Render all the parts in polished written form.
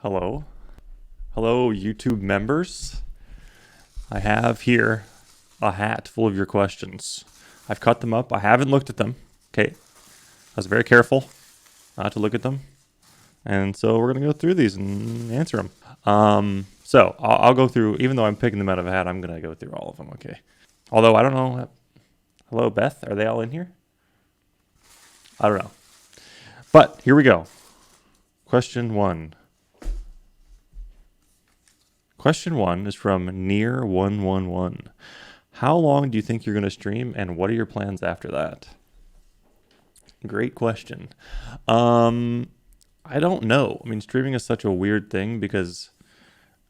Hello. Hello, YouTube members. I have here a hat full of your questions. I've cut them up. I haven't looked at them. Okay. I was very careful not to look at them. And so we're going to go through these and answer them. So I'll go through, even though I'm picking them out of a hat, I'm going to go through all of them. Okay. Although I don't know. Hello, Beth. Are they all in here? I don't know. But here we go. Question one. Question one is from Near111. How long do you think you're going to stream, and what are your plans after that? Great question. I don't know. I mean, streaming is such a weird thing because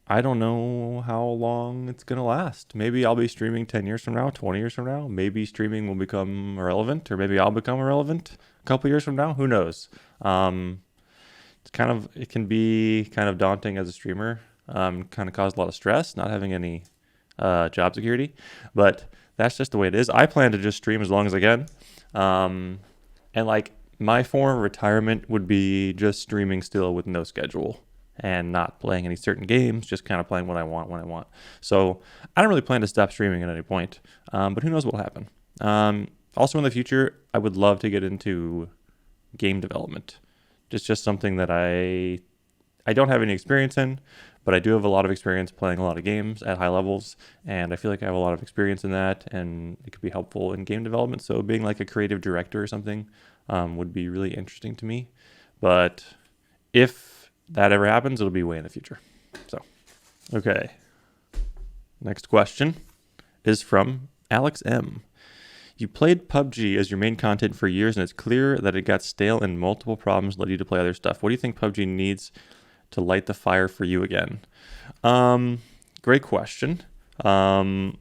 I don't know how long it's going to last. Maybe I'll be streaming 10 years from now, 20 years from now. Maybe streaming will become irrelevant, or maybe I'll become irrelevant a couple years from now. Who knows? It can be kind of daunting as a streamer. Kind of cause a lot of stress not having any job security, but that's just the way it is. I plan to just stream as long as I can. And like my form of retirement would be just streaming still with no schedule and not playing any certain games, just kind of playing what I want when I want. So I don't really plan to stop streaming at any point, but who knows what will happen. Also in the future, I would love to get into game development. It's just something that I don't have any experience in, but I do have a lot of experience playing a lot of games at high levels, and I feel like I have a lot of experience in that, and it could be helpful in game development. So being like a creative director or something would be really interesting to me. But if that ever happens, it'll be way in the future. So, okay. Next question is from Alex M. You played PUBG as your main content for years, and it's clear that it got stale and multiple problems led you to play other stuff. What do you think PUBG needs to light the fire for you again? Great question. I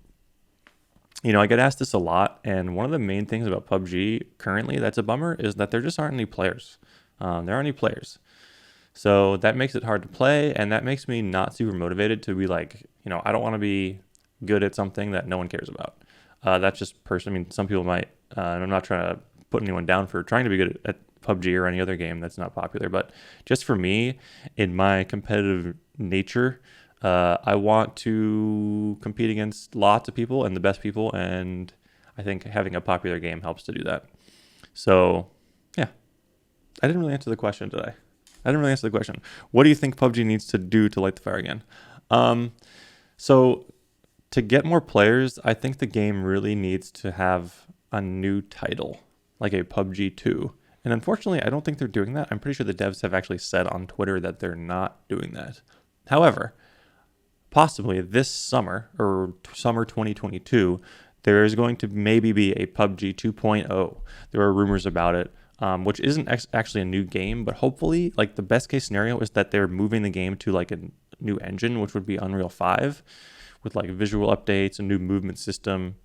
get asked this a lot, and one of the main things about PUBG currently that's a bummer is that there just aren't any players. There aren't any players. So that makes it hard to play, and that makes me not super motivated to be like, I don't want to be good at something that no one cares about. That's just personal. I mean, some people might, and I'm not trying to put anyone down for trying to be good at PUBG or any other game that's not popular, but just for me, in my competitive nature, I want to compete against lots of people and the best people, and I think having a popular game helps to do that. So, yeah. I didn't really answer the question, did I? I didn't really answer the question. What do you think PUBG needs to do to light the fire again? So to get more players, I think the game really needs to have a new title, like a PUBG 2. And unfortunately, I don't think they're doing that. I'm pretty sure the devs have actually said on Twitter that they're not doing that. However, possibly this summer, or summer 2022, there is going to maybe be a PUBG 2.0. There are rumors about it, which isn't actually a new game, but hopefully, like the best case scenario is that they're moving the game to like a new engine, which would be Unreal 5, with like visual updates, a new movement system.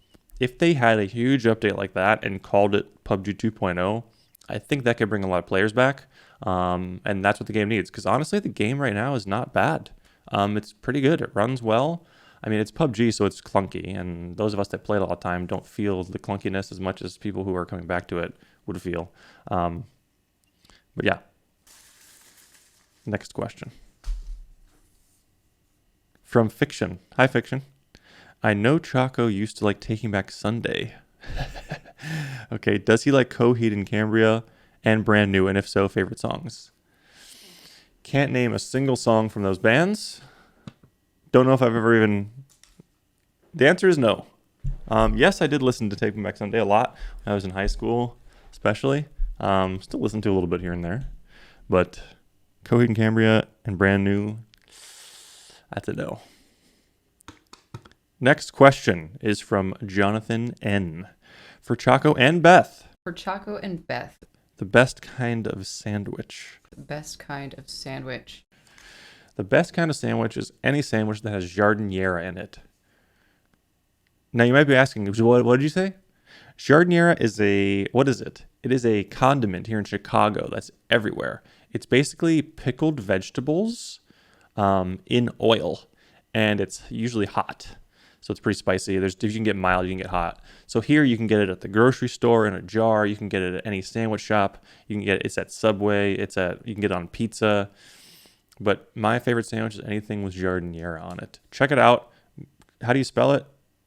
If they had a huge update like that and called it PUBG 2.0, I think that could bring a lot of players back, and that's what the game needs. Because honestly, the game right now is not bad. It's pretty good. It runs well. I mean, it's PUBG, so it's clunky, and those of us that play it all the time don't feel the clunkiness as much as people who are coming back to it would feel. But yeah. Next question. From Fiction. Hi, Fiction. I know Choco used to like Taking Back Sunday. Okay, does he like Coheed and Cambria and Brand New? And if so, favorite songs? Can't name a single song from those bands. Don't know if I've ever even... The answer is no. Yes, I did listen to Taking Back Sunday a lot when I was in high school, especially. Still listen to a little bit here and there. But Coheed and Cambria and Brand New, that's a no. Next question is from Jonathan N. For Choco and Beth. For Choco and Beth. The best kind of sandwich. The best kind of sandwich. The best kind of sandwich is any sandwich that has giardiniera in it. Now you might be asking, what did you say? Giardiniera is what is it? It is a condiment here in Chicago that's everywhere. It's basically pickled vegetables in oil, and it's usually hot. So it's pretty spicy. You can get mild, you can get hot. So here you can get it at the grocery store in a jar. You can get it at any sandwich shop. It's at Subway. You can get it on pizza. But my favorite sandwich is anything with giardiniera on it. Check it out. How do you spell it?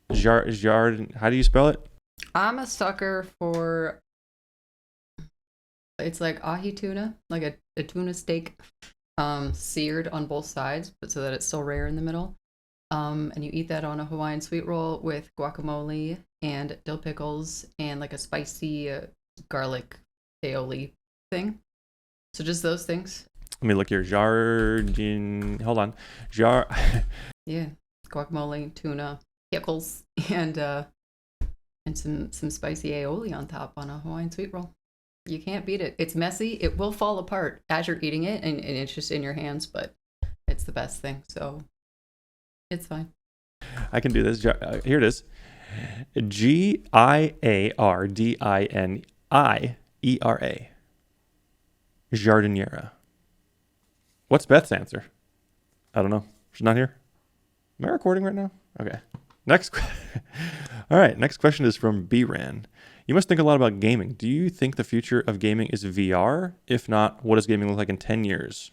How do you spell it? I'm a sucker for, it's like ahi tuna, like a tuna steak, seared on both sides, but so that it's still rare in the middle. And you eat that on a Hawaiian sweet roll with guacamole and dill pickles and like a spicy garlic aioli thing. So just those things. Let me look here. Hold on. Jar. Yeah, guacamole, tuna, pickles, and some spicy aioli on top on a Hawaiian sweet roll. You can't beat it. It's messy. It will fall apart as you're eating it, and it's just in your hands, but it's the best thing. So it's fine. I can do this. Here it is. Giardiniera. Jardiniera. What's Beth's answer? I don't know. She's not here. Am I recording right now? Okay. Next. All right. Next question is from B-Ran. You must think a lot about gaming. Do you think the future of gaming is VR? If not, what does gaming look like in 10 years?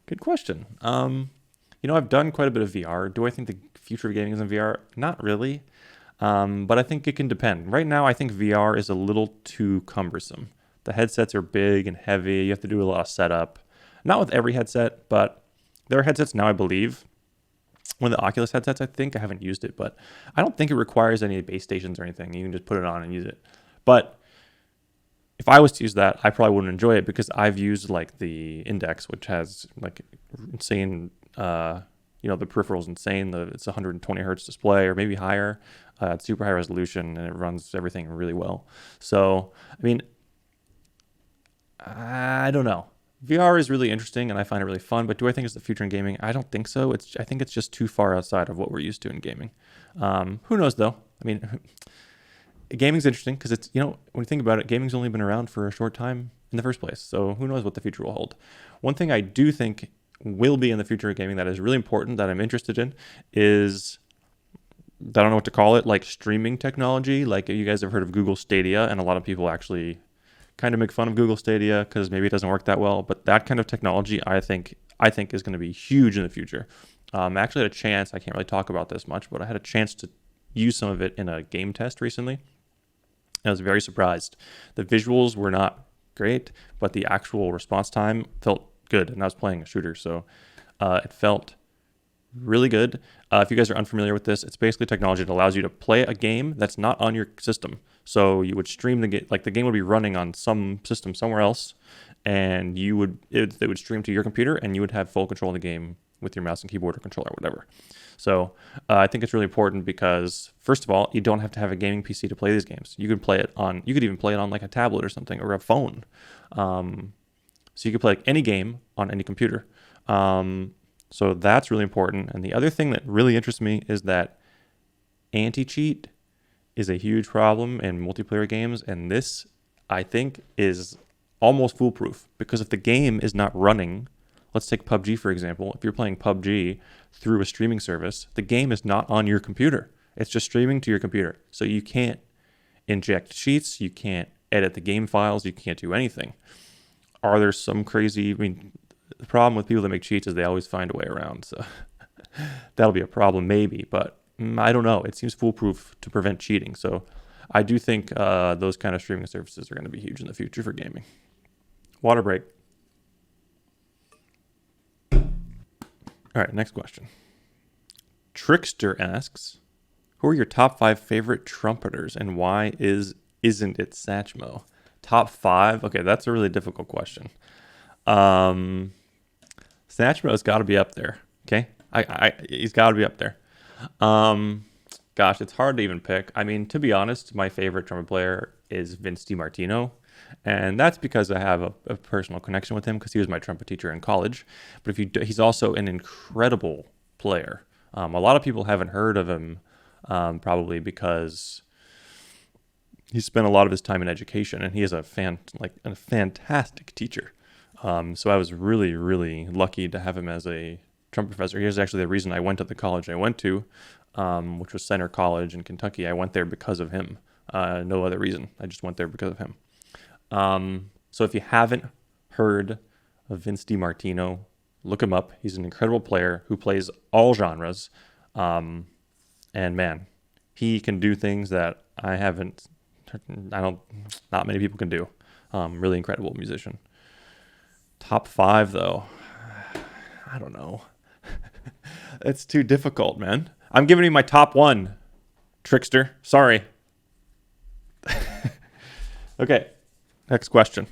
Good question. I've done quite a bit of VR. Do I think the future of gaming is in VR? Not really. But I think it can depend. Right now, I think VR is a little too cumbersome. The headsets are big and heavy. You have to do a lot of setup. Not with every headset, but there are headsets now, I believe. One of the Oculus headsets, I think. I haven't used it, but I don't think it requires any base stations or anything. You can just put it on and use it. But if I was to use that, I probably wouldn't enjoy it because I've used like the Index, which has like insane, the peripheral's insane. It's 120 hertz display or maybe higher. It's super high resolution and it runs everything really well. So, I mean, I don't know. VR is really interesting and I find it really fun, but do I think it's the future in gaming? I don't think so. I think it's just too far outside of what we're used to in gaming. Who knows though? I mean, gaming's interesting because it's, when you think about it, gaming's only been around for a short time in the first place. So who knows what the future will hold. One thing I do think will be in the future of gaming that is really important that I'm interested in is, I don't know what to call it, like streaming technology. Like you guys have heard of Google Stadia, and a lot of people actually kind of make fun of Google Stadia because maybe it doesn't work that well. But that kind of technology, I think is going to be huge in the future. I actually had a chance. I can't really talk about this much, but I had a chance to use some of it in a game test recently. I was very surprised. The visuals were not great, but the actual response time felt good. And I was playing a shooter, so it felt really good. If you guys are unfamiliar with this, it's basically technology that allows you to play a game that's not on your system. So you would stream the game, like the game would be running on some system somewhere else, and it would stream to your computer, and you would have full control of the game with your mouse and keyboard or controller or whatever. So I think it's really important because, first of all, you don't have to have a gaming PC to play these games. You could even play it on like a tablet or something or a phone. So you could play like any game on any computer. So that's really important. And the other thing that really interests me is that anti-cheat is a huge problem in multiplayer games. And this, I think, is almost foolproof because if the game is not running, let's take PUBG, for example. If you're playing PUBG through a streaming service, the game is not on your computer. It's just streaming to your computer. So you can't inject cheats. You can't edit the game files. You can't do anything. Are there some crazy... the problem with people that make cheats is they always find a way around. So that'll be a problem maybe, but I don't know. It seems foolproof to prevent cheating. So I do think those kind of streaming services are going to be huge in the future for gaming. Water break. All right, next question. Trickster asks, who are your top 5 favorite trumpeters and why isn't it Satchmo? Top 5? Okay, that's a really difficult question. Satchmo's got to be up there. Okay, he's got to be up there. Gosh, it's hard to even pick. I mean, to be honest, my favorite trumpet player is Vince DiMartino, and that's because I have a personal connection with him because he was my trumpet teacher in college. But he's also an incredible player. A lot of people haven't heard of him, probably because he spent a lot of his time in education, and he is a fantastic teacher. So I was really, really lucky to have him as a trumpet professor. Here's actually the reason I went to the college I went to, which was Center College in Kentucky. I went there because of him. No other reason. I just went there because of him. So if you haven't heard of Vince DiMartino, Look him up. He's an incredible player who plays all genres. Um, and man, he can do things that not many people can do. Really incredible musician. Top 5 though. I don't know. It's too difficult, man. I'm giving you my top 1, trickster. Sorry. Okay, next question.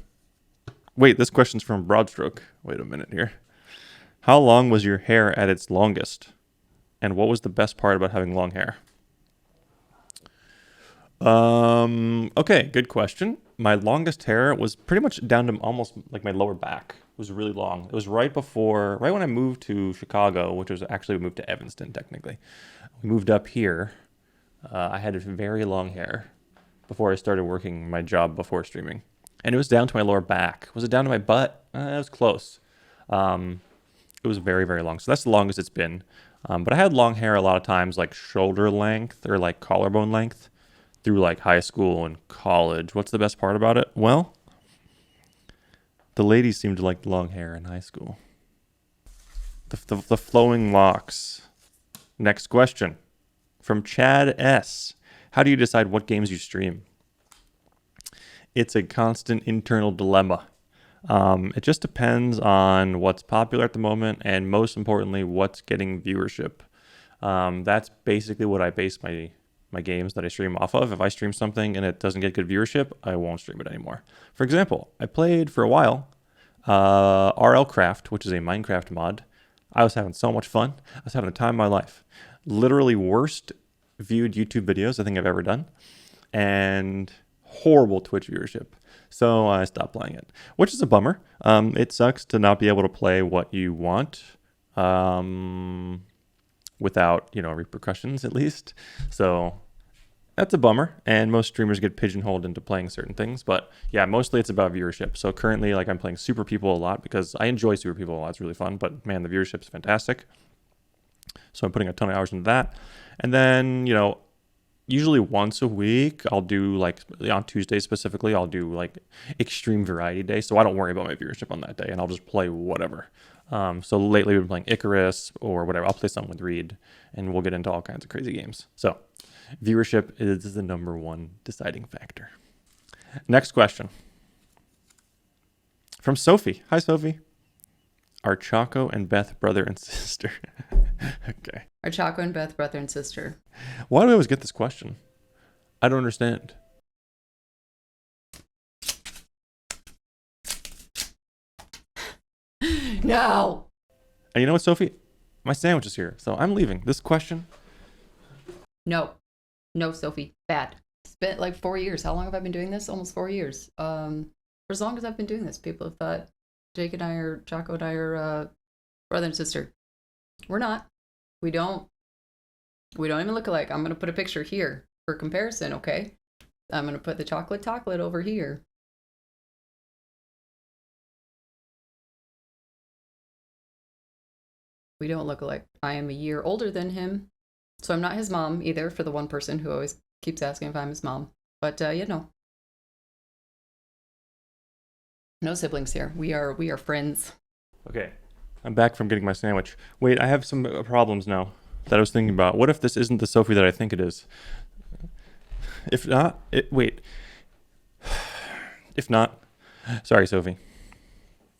Wait, this question's from Broadstroke. Wait a minute here. How long was your hair at its longest? And what was the best part about having long hair? Okay, good question. My longest hair was pretty much down to almost like my lower back. It was really long. It was right when I moved to Chicago, which was actually we moved to Evanston technically. We moved up here. I had very long hair before I started working my job before streaming. And it was down to my lower back. Was it down to my butt? It was close. It was very, very long. So that's the longest it's been. But I had long hair a lot of times, like shoulder length or like collarbone length through like high school and college. What's the best part about it? Well, the ladies seemed to like long hair in high school. The flowing locks. Next question from Chad S. How do you decide what games you stream? It's a constant internal dilemma. It just depends on what's popular at the moment and most importantly, what's getting viewership. That's basically what I base my games that I stream off of. If I stream something and it doesn't get good viewership, I won't stream it anymore. For example, I played for a while RL Craft, which is a Minecraft mod. I was having so much fun. I was having the time of my life. Literally worst viewed YouTube videos I think I've ever done. And horrible Twitch viewership. So I stopped playing it, which is a bummer. It sucks to not be able to play what you want without, repercussions at least. So that's a bummer. And most streamers get pigeonholed into playing certain things. But yeah, mostly it's about viewership. So currently, like I'm playing Super People a lot because I enjoy Super People a lot. It's really fun. But man, the viewership's fantastic. So I'm putting a ton of hours into that. And then, usually once a week, I'll do like on Tuesdays specifically, I'll do like extreme variety day. So I don't worry about my viewership on that day and I'll just play whatever. So lately we've been playing Icarus or whatever. I'll play something with Reed and we'll get into all kinds of crazy games. So viewership is the number one deciding factor. Next question from Sophie. Hi, Sophie. Are Choco and Beth brother and sister? Okay. Are Choco and Beth brother and sister? Why do I always get this question? I don't understand. No. And you know what, Sophie? My sandwich is here, so I'm leaving. This question. No, Sophie. Bad. It's been like 4 years. How long have I been doing this? Almost 4 years. For as long as I've been doing this, people have thought Choco and I are brother and sister. We're not. We don't even look alike. I'm gonna put a picture here for comparison, okay? I'm gonna put the chocolate over here. We don't look alike. I am a year older than him, so I'm not his mom either. For the one person who always keeps asking if I'm his mom, but no siblings here. We are friends. Okay, I'm back from getting my sandwich. Wait, I have some problems now that I was thinking about. What if this isn't the Sophie that I think it is? If not, wait. If not, sorry, Sophie.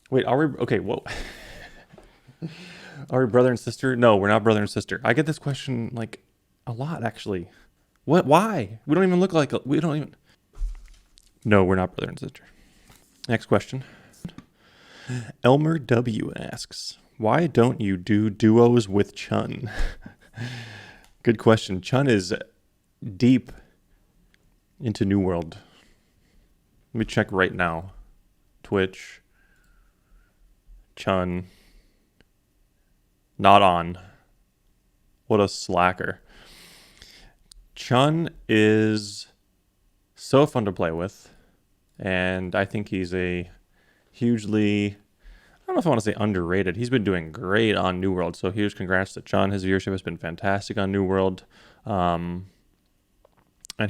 Wait, are we okay? Whoa. Are we brother and sister? No, we're not brother and sister. I get this question like a lot, actually. What? Why? We don't even look like. We don't even. No, we're not brother and sister. Next question. Elmer W asks, why don't you do duos with Chun? Good question. Chun is deep into New World. Let me check right now. Twitch. Chun. Not on. What a slacker. Chun is so fun to play with. And I think he's a hugely, I don't know if I want to say underrated. He's been doing great on New World. So huge congrats to Chun. His viewership has been fantastic on New World. And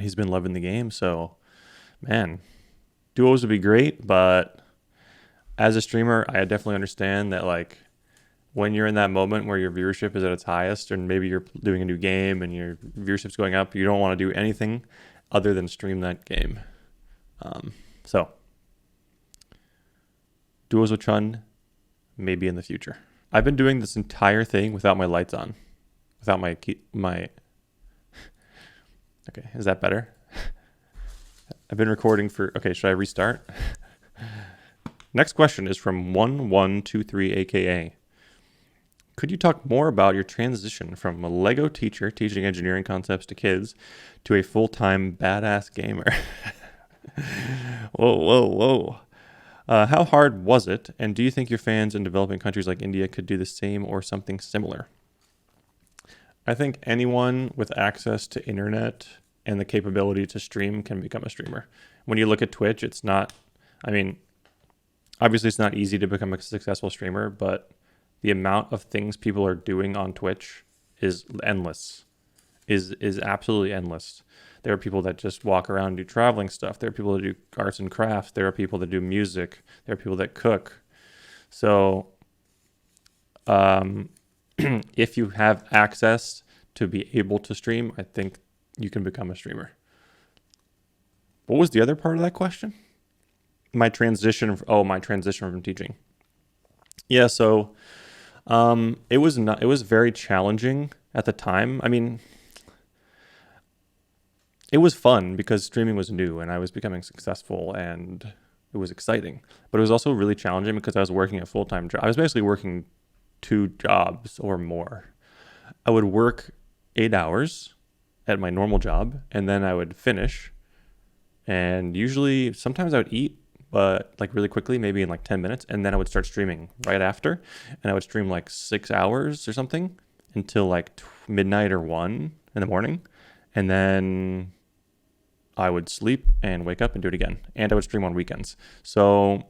he's been loving the game. So, man, duos would be great. But as a streamer, I definitely understand that, like, when you're in that moment where your viewership is at its highest, and maybe you're doing a new game and your viewership's going up, you don't want to do anything other than stream that game. So, duos with Chun, maybe in the future. I've been doing this entire thing without my lights on, without my. Okay, is that better? I've been recording for. Okay, should I restart? Next question is from 1123 AKA. Could you talk more about your transition from a Lego teacher teaching engineering concepts to kids to a full-time badass gamer? Whoa, whoa, whoa. How hard was it? And do you think your fans in developing countries like India could do the same or something similar? I think anyone with access to internet and the capability to stream can become a streamer. When you look at Twitch, it's not, I mean, obviously it's not easy to become a successful streamer, but the amount of things people are doing on Twitch is endless, is absolutely endless. There are people that just walk around and do traveling stuff. There are people that do arts and crafts. There are people that do music. There are people that cook. So if you have access to be able to stream, I think you can become a streamer. What was the other part of that question? My transition from teaching. Yeah, so it was very challenging at the time. I mean, it was fun because streaming was new and I was becoming successful and it was exciting. But it was also really challenging because I was working a full-time job. I was basically working 2 jobs or more. I would work 8 hours at my normal job and then I would finish. And usually, sometimes I would eat, but like really quickly, maybe in like 10 minutes. And then I would start streaming right after. And I would stream like 6 hours or something until like midnight or 1 in the morning. And then I would sleep and wake up and do it again. And I would stream on weekends. So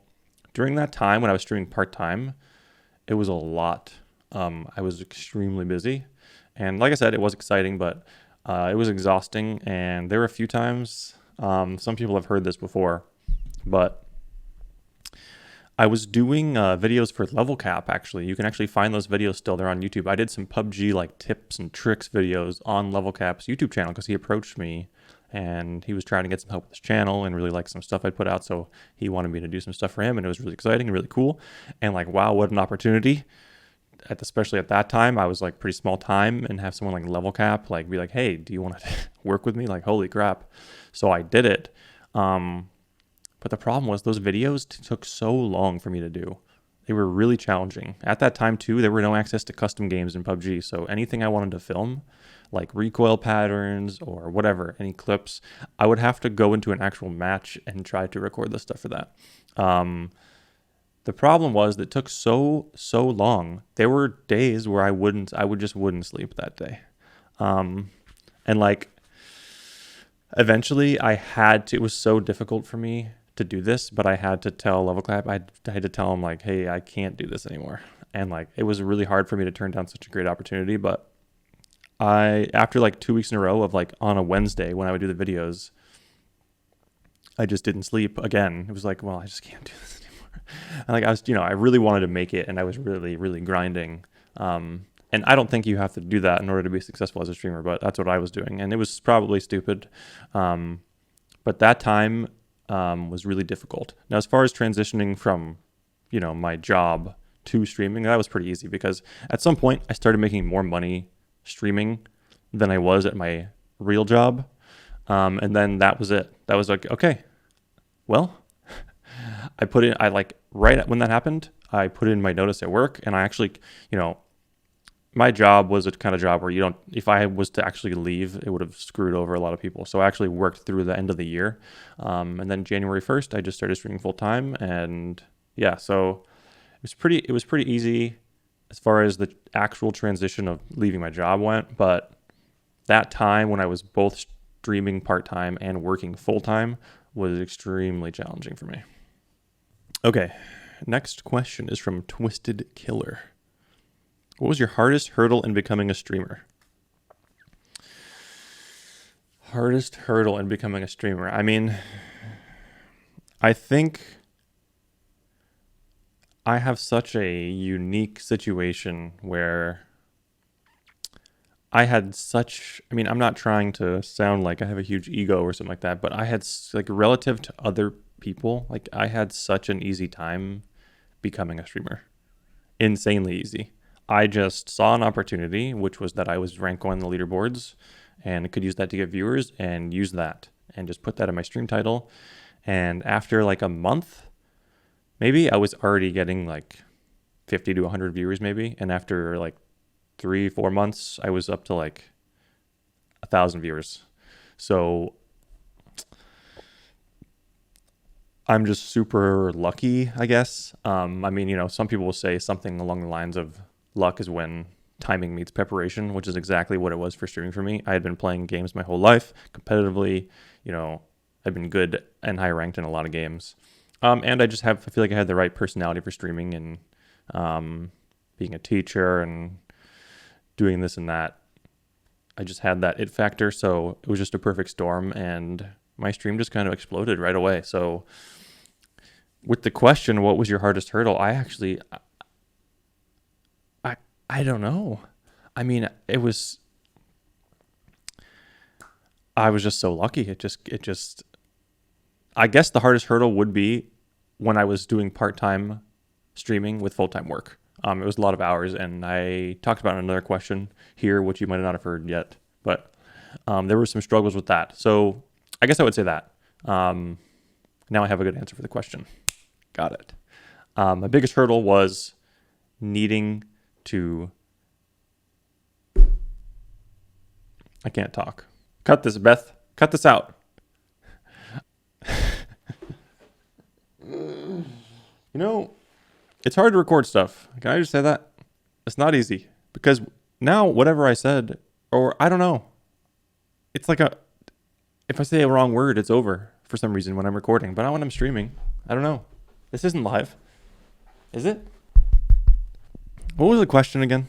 during that time when I was streaming part-time, it was a lot. I was extremely busy. And like I said, it was exciting, but it was exhausting. And there were a few times, some people have heard this before, but I was doing videos for Level Cap, actually. You can actually find those videos still. They're on YouTube. I did some PUBG like tips and tricks videos on Level Cap's YouTube channel because he approached me and he was trying to get some help with his channel and really liked some stuff I'd put out. So he wanted me to do some stuff for him and it was really exciting and really cool. And like, wow, what an opportunity. Especially at that time, I was like pretty small time and have someone like Level Cap like be like, hey, do you want to work with me? Like, holy crap. So I did it. But the problem was those videos took so long for me to do. They were really challenging. At that time, too, there were no access to custom games in PUBG. So anything I wanted to film, like recoil patterns or whatever, any clips, I would have to go into an actual match and try to record the stuff for that. The problem was that it took so long. There were days where I just wouldn't sleep that day. And like, eventually I had to, it was so difficult for me to do this, but I had to tell Level Clap, I had to tell him like, hey, I can't do this anymore. And like, it was really hard for me to turn down such a great opportunity. But after like 2 weeks in a row of like on a Wednesday when I would do the videos, I just didn't sleep again. It was like, well, I just can't do this anymore. And like, I really wanted to make it and I was really, really grinding. And I don't think you have to do that in order to be successful as a streamer, but that's what I was doing. And it was probably stupid. But that time was really difficult. Now, as far as transitioning from, my job to streaming, that was pretty easy because at some point I started making more money streaming than I was at my real job. And then that was it. That was like, okay, well, right when that happened, I put in my notice at work and I actually, my job was a kind of job where if I was to actually leave, it would have screwed over a lot of people. So I actually worked through the end of the year. And then January 1st, I just started streaming full time. And yeah, so it was pretty easy as far as the actual transition of leaving my job went. But that time when I was both streaming part-time and working full-time was extremely challenging for me. Okay, next question is from Twisted Killer. What was your hardest hurdle in becoming a streamer? Hardest hurdle in becoming a streamer. I mean, I think I have such a unique situation where I had such, I mean, I'm not trying to sound like I have a huge ego or something like that, but I had, like, relative to other people, like, I had such an easy time becoming a streamer. Insanely easy. I just saw an opportunity, which was that I was rank one on the leaderboards and could use that to get viewers and use that and just put that in my stream title. And after like a month, maybe I was already getting like 50 to 100 viewers, maybe. And after like 3, 4 months, I was up to like 1,000 viewers. So I'm just super lucky, I guess. I mean, some people will say something along the lines of luck is when timing meets preparation, which is exactly what it was for streaming for me. I had been playing games my whole life competitively. I've been good and high ranked in a lot of games. And I feel like I had the right personality for streaming and being a teacher and doing this and that. I just had that it factor. So it was just a perfect storm and my stream just kind of exploded right away. So with the question, what was your hardest hurdle? I don't know. I mean, I was just so lucky. I guess the hardest hurdle would be when I was doing part-time streaming with full-time work. It was a lot of hours, and I talked about another question here, which you might not have heard yet, but there were some struggles with that. So I guess I would say that. Now I have a good answer for the question. Got it. My biggest hurdle was needing to. I can't talk. Cut this, Beth. Cut this out. It's hard to record stuff. Can I just say that? It's not easy because now whatever I said, or I don't know, it's like if I say a wrong word, it's over for some reason when I'm recording, but not when I'm streaming. I don't know. This isn't live. Is it? What was the question again?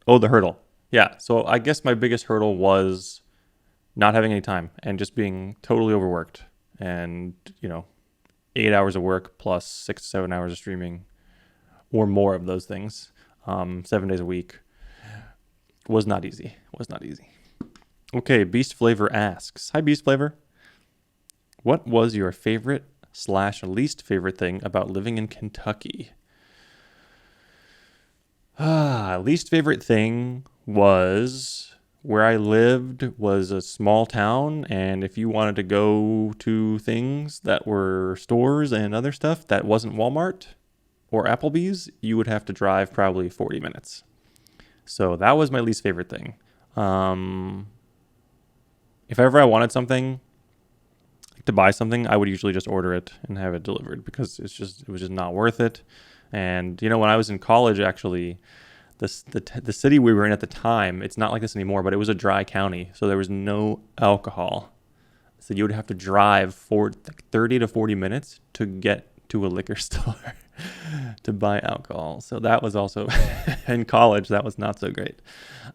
Oh, the hurdle. Yeah. So I guess my biggest hurdle was not having any time and just being totally overworked and, 8 hours of work plus 6 to 7 hours of streaming or more of those things, 7 days a week was not easy. Okay. Beast Flavor asks, hi Beast Flavor. What was your favorite / least favorite thing about living in Kentucky? Least favorite thing was where I lived was a small town, and if you wanted to go to things that were stores and other stuff that wasn't Walmart or Applebee's, you would have to drive probably 40 minutes. So that was my least favorite thing. If ever I wanted something, like to buy something, I would usually just order it and have it delivered because it was just not worth it. And when I was in college, actually, the city we were in at the time, it's not like this anymore, but it was a dry county, so there was no alcohol. So you would have to drive for like 30 to 40 minutes to get to a liquor store to buy alcohol. So that was also in college. That was not so great.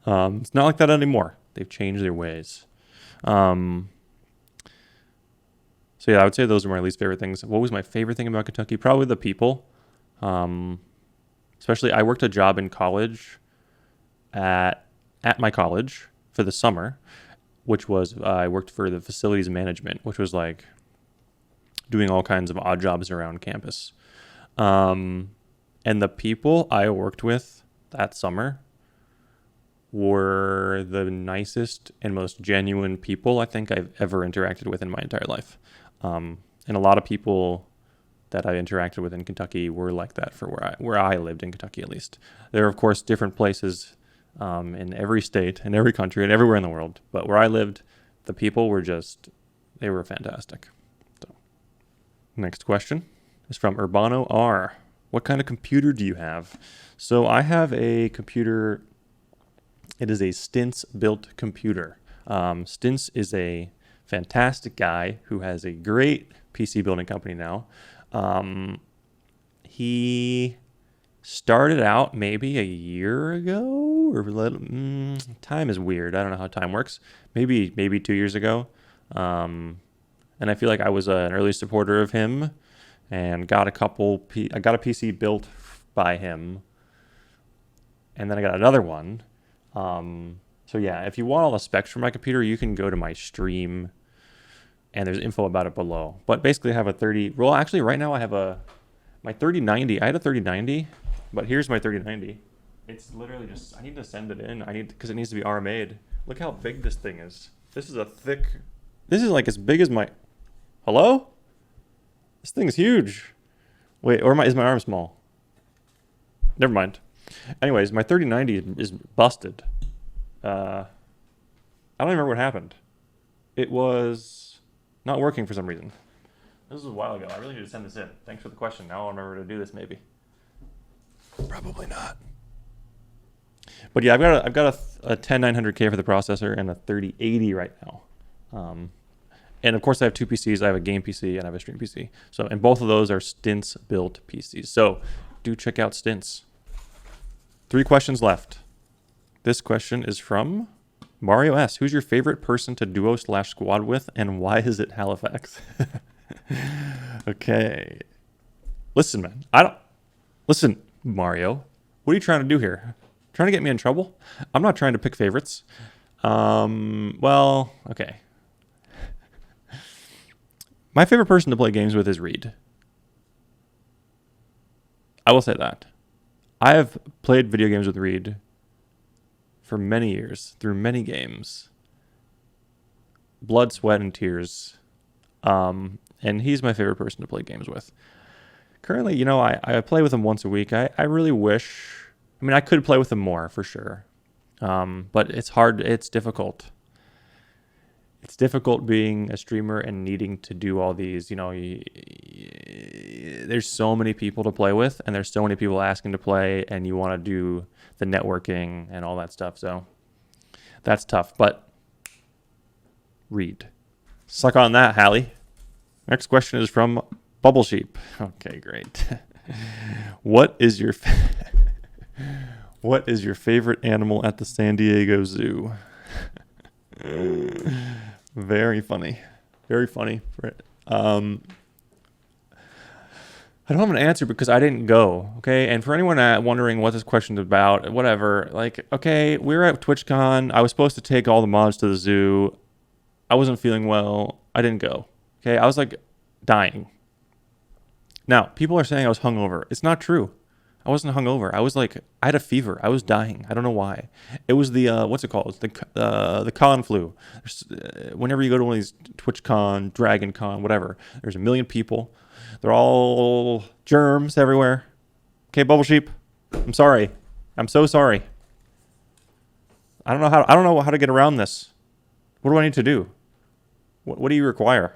It's not like that anymore. They've changed their ways. So yeah, I would say those are my least favorite things. What was my favorite thing about Kentucky? Probably the people. Especially, I worked a job in college at my college for the summer, which was I worked for the facilities management, which was like doing all kinds of odd jobs around campus. And the people I worked with that summer were the nicest and most genuine people I think I've ever interacted with in my entire life. And a lot of people that I interacted with in Kentucky were like that for where I lived in Kentucky, at least. There are, of course, different places in every state, in every country, and everywhere in the world. But where I lived, the people were they were fantastic. So, next question is from Urbano R. What kind of computer do you have? So I have a computer. It is a Stints built computer. Stints is a fantastic guy who has a great PC building company now. He started out maybe a year ago time is weird. I don't know how time works. Maybe 2 years ago. And I feel like I was an early supporter of him and got I got a PC built by him. And then I got another one. So yeah, if you want all the specs for my computer, you can go to my stream and there's info about it below. But basically I have a 30, well actually right now I have my 3090. I had a 3090, but here's my 3090. It's literally just, I need to send it in. Because it needs to be R-made. Look how big this thing is. This is this is like as big as my, hello? This thing's huge. Wait, or is my arm small? Never mind. Anyways, my 3090 is busted. I don't remember what happened. It was not working for some reason. This was a while ago. I really need to send this in. Thanks for the question. Now I'll remember to do this maybe. Probably not. But yeah, I've got a 10900K for the processor and a 3080 right now. And of course I have two PCs. I have a game PC and I have a stream PC. So, and both of those are Stints built PCs. So do check out Stints. 3 questions left. This question is from Mario S. Who's your favorite person to duo/squad with, and why is it Halifax? Okay. Listen, man. Listen, Mario. What are you trying to do here? Trying to get me in trouble? I'm not trying to pick favorites. Well, okay. My favorite person to play games with is Reed. I will say that. I have played video games with Reed for many years, through many games. Blood, sweat, and tears. And he's my favorite person to play games with. Currently, you know, I play with him once a week. I really wish... I mean, I could play with him more, for sure. But it's hard. It's difficult. It's difficult being a streamer and needing to do all these, you know, there's so many people to play with and there's so many people asking to play and you want to do the networking and all that stuff. So that's tough, but Reed. Suck on that, Hallie. Next question is from Bubble Sheep. Okay, great. What is your favorite animal at the San Diego Zoo? Very funny. Very funny. I don't have an answer because I didn't go, okay? And for anyone wondering what this question's about, whatever, like, okay, we were at TwitchCon. I was supposed to take all the mods to the zoo. I wasn't feeling well. I didn't go, okay? I was, like, dying. Now, people are saying I was hungover. It's not true. I wasn't hungover. I was like, I had a fever. I was dying. I don't know why. It was the, what's it called? The con flu. Whenever you go to one of these TwitchCon, DragonCon, whatever, there's a million people. They're all germs everywhere. Okay, Bubble Sheep, I'm sorry. I'm so sorry. I don't know how to get around this. What do I need to do? What do you require?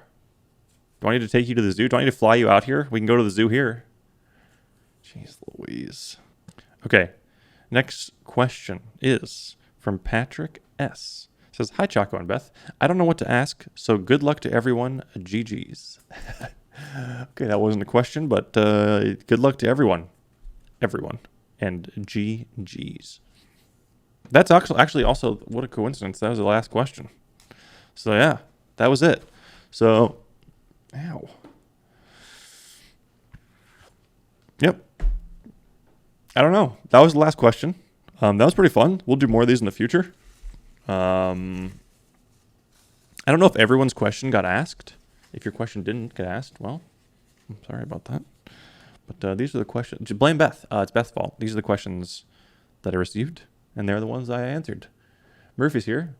Do I need to take you to the zoo? Do I need to fly you out here? We can go to the zoo here. Jeez Louise. Okay, next question is from Patrick S. It says, hi, Choco and Beth. I don't know what to ask, so good luck to everyone. GG's. Okay, that wasn't a question, but good luck to everyone. Everyone. And GG's. That's actually also, what a coincidence. That was the last question. So, yeah, that was it. So, ow. Yep. I don't know. That was the last question. That was pretty fun. We'll do more of these in the future. I don't know if everyone's question got asked. If your question didn't get asked, well, I'm sorry about that. But these are the questions. Blame Beth. It's Beth's fault. These are the questions that I received, and they're the ones I answered. Murphy's here.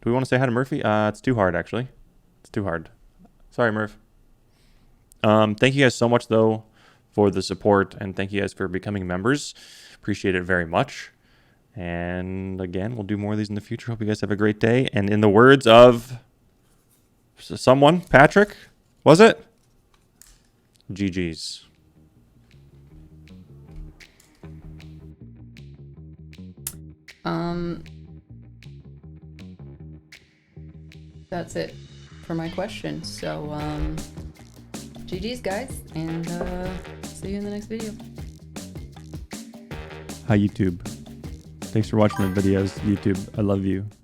Do we want to say hi to Murphy? It's too hard, actually. It's too hard. Sorry, Murph. Thank you guys so much, though, for the support, and thank you guys for becoming members. Appreciate it very much. And again, we'll do more of these in the future. Hope you guys have a great day. And in the words of someone, Patrick, was it? GG's. That's it for my question. So, GG's, guys, and see you in the next video. Hi, YouTube. Thanks for watching the videos, YouTube. I love you.